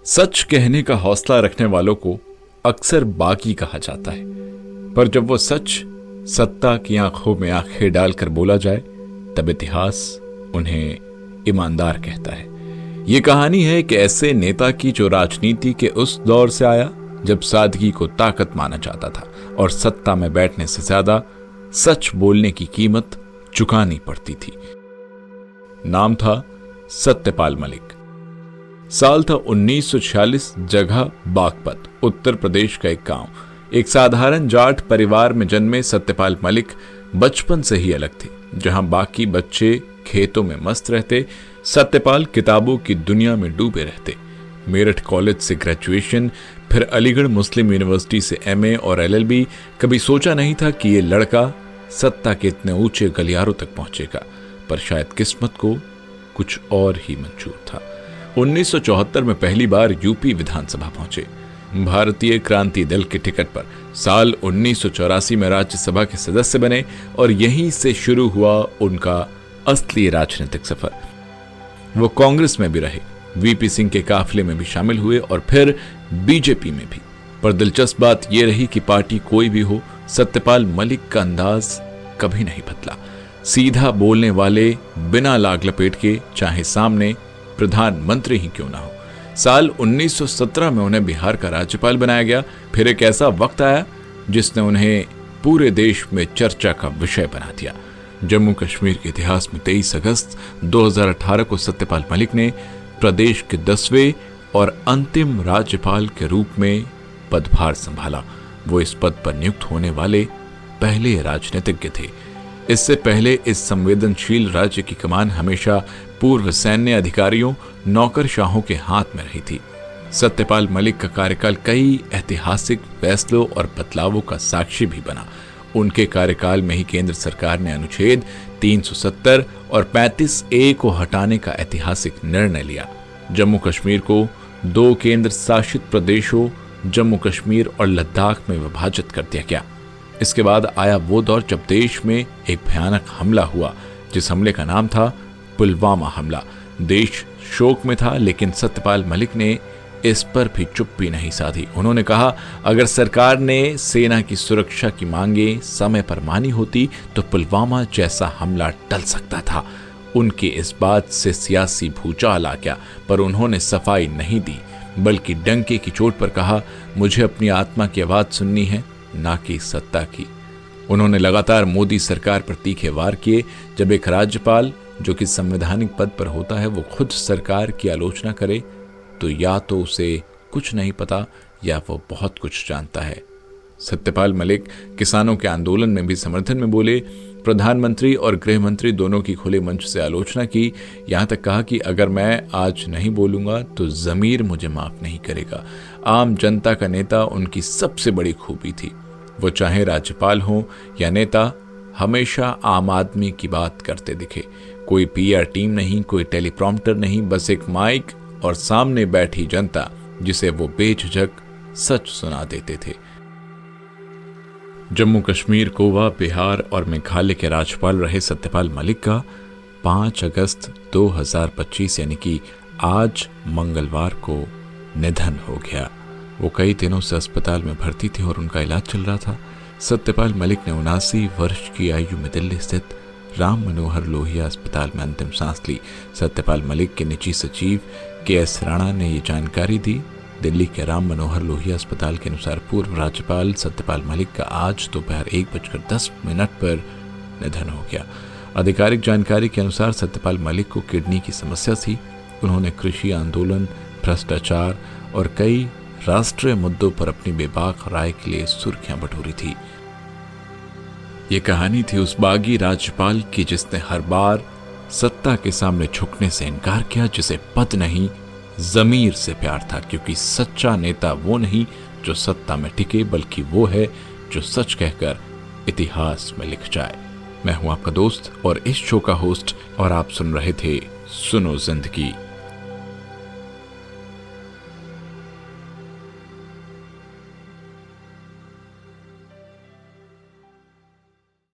सच कहने का हौसला रखने वालों को अक्सर बागी कहा जाता है, पर जब वो सच सत्ता की आंखों में आंखें डालकर बोला जाए तब इतिहास उन्हें ईमानदार कहता है। ये कहानी है कि ऐसे नेता की जो राजनीति के उस दौर से आया जब सादगी को ताकत माना जाता था और सत्ता में बैठने से ज्यादा सच बोलने की कीमत चुकानी पड़ती थी। नाम था सत्यपाल मलिक। साल था 1946। जगह बागपत, उत्तर प्रदेश का एक गांव। एक साधारण जाट परिवार में जन्मे सत्यपाल मलिक बचपन से ही अलग थे। जहां बाकी बच्चे खेतों में मस्त रहते, सत्यपाल किताबों की दुनिया में डूबे रहते। मेरठ कॉलेज से ग्रेजुएशन, फिर अलीगढ़ मुस्लिम यूनिवर्सिटी से एमए और एलएलबी। कभी सोचा नहीं था कि ये लड़का सत्ता के इतने ऊंचे गलियारों तक पहुंचेगा, पर शायद किस्मत को कुछ और ही मंजूर था। 1974 में पहली बार यूपी विधानसभा पहुंचे। भारतीय क्रांति दल के टिकट पर साल 1984 में राज्यसभा के सदस्य बने और यहीं से शुरू हुआ उनका असली राजनीतिक सफर। वो कांग्रेस में भी रहे, वीपी सिंह के काफिले में भी शामिल हुए और फिर बीजेपी में भी। पर दिलचस्प बात यह रही कि पार्टी कोई भी हो, सत्यपाल मलिक का अंदाज कभी नहीं बदला। सीधा बोलने वाले, बिना लाग लपेट के, चाहे सामने प्रधानमंत्री ही क्यों ना हो। साल 1917 में उन्हें बिहार का राज्यपाल बनाया गया। फिर एक ऐसा वक्त आया जिसने उन्हें पूरे देश में चर्चा का विषय बना दिया। जम्मू कश्मीर के इतिहास में 23 अगस्त 2018 को सत्यपाल मलिक ने प्रदेश के 10वें और अंतिम राज्यपाल के रूप में पदभार संभाला। वो इस पद पर नियुक्त होने वाले पहले राजनीतिज्ञ थे। इससे पहले इस संवेदनशील राज्य की कमान हमेशा पूर्व सैन्य अधिकारियों, नौकरशाहों के हाथ में रही थी। सत्यपाल मलिक का कार्यकाल कई ऐतिहासिक फैसलों और बदलावों का साक्षी भी बना। उनके कार्यकाल में ही केंद्र सरकार ने अनुच्छेद 370 और 35A को हटाने का ऐतिहासिक निर्णय लिया। जम्मू कश्मीर को 2 केंद्र शासित प्रदेशों, जम्मू कश्मीर और लद्दाख में विभाजित कर दिया गया। इसके बाद आया वो दौर जब देश में एक भयानक हमला हुआ, जिस हमले का नाम था पुलवामा हमला। देश शोक में था, लेकिन सत्यपाल मलिक ने इस पर भी चुप्पी नहीं साधी। उन्होंने कहा, अगर सरकार ने सेना की सुरक्षा की मांगे समय पर मानी होती तो पुलवामा जैसा हमला टल सकता था। उनके इस बात से सियासी भूचाल आ गया, पर उन्होंने सफाई नहीं दी, बल्कि डंके की चोट पर कहा, मुझे अपनी आत्मा की आवाज सुननी है, ना कि सत्ता की। उन्होंने लगातार मोदी सरकार पर तीखे वार किए। जब एक राज्यपाल जो कि संवैधानिक पद पर होता है वो खुद सरकार की आलोचना करे तो या तो उसे कुछ नहीं पता या वो बहुत कुछ जानता है। सत्यपाल मलिक किसानों के आंदोलन में भी समर्थन में बोले। प्रधानमंत्री और गृह मंत्री दोनों की खुले मंच से आलोचना की। यहां तक कहा कि अगर मैं आज नहीं बोलूंगा तो जमीर मुझे माफ नहीं करेगा। आम जनता का नेता उनकी सबसे बड़ी खूबी थी। वो चाहे राज्यपाल हो या नेता, हमेशा आम आदमी की बात करते दिखे। कोई पीआर टीम नहीं, कोई टेलीप्रॉम्प्टर नहीं, बस एक माइक और सामने बैठी जनता जिसे वो बेझिझक सच सुना देते थे। जम्मू कश्मीर, गोवा, बिहार और मेघालय के राज्यपाल रहे सत्यपाल मलिक का 5 अगस्त 2025 यानी कि आज मंगलवार को निधन हो गया। वो कई दिनों से अस्पताल में भर्ती थे और उनका इलाज चल रहा था। सत्यपाल मलिक ने 79 वर्ष की आयु में दिल्ली स्थित राम मनोहर लोहिया अस्पताल में अंतिम सांस ली। सत्यपाल मलिक के निजी सचिव के.एस. राणा ने ये जानकारी दी। दिल्ली के राम मनोहर लोहिया अस्पताल के अनुसार पूर्व राज्यपाल सत्यपाल मलिक का आज दोपहर 1:10 पर निधन हो गया। आधिकारिक जानकारी के अनुसार सत्यपाल मलिक को किडनी की समस्या थी। उन्होंने कृषि आंदोलन, भ्रष्टाचार और कई राष्ट्रीय मुद्दों पर अपनी बेबाक राय के लिए सुर्खियां बटोरी थी। ये कहानी थी उस बागी राज्यपाल की जिसने हर बार सत्ता के सामने झुकने से इनकार किया, जिसे पद नहीं जमीर से प्यार था, क्योंकि सच्चा नेता वो नहीं जो सत्ता में टिके, बल्कि वो है जो सच कहकर इतिहास में लिख जाए। मैं हूं आपका दोस्त और इस शो का होस्ट, और आप सुन रहे थे सुनो जिंदगी।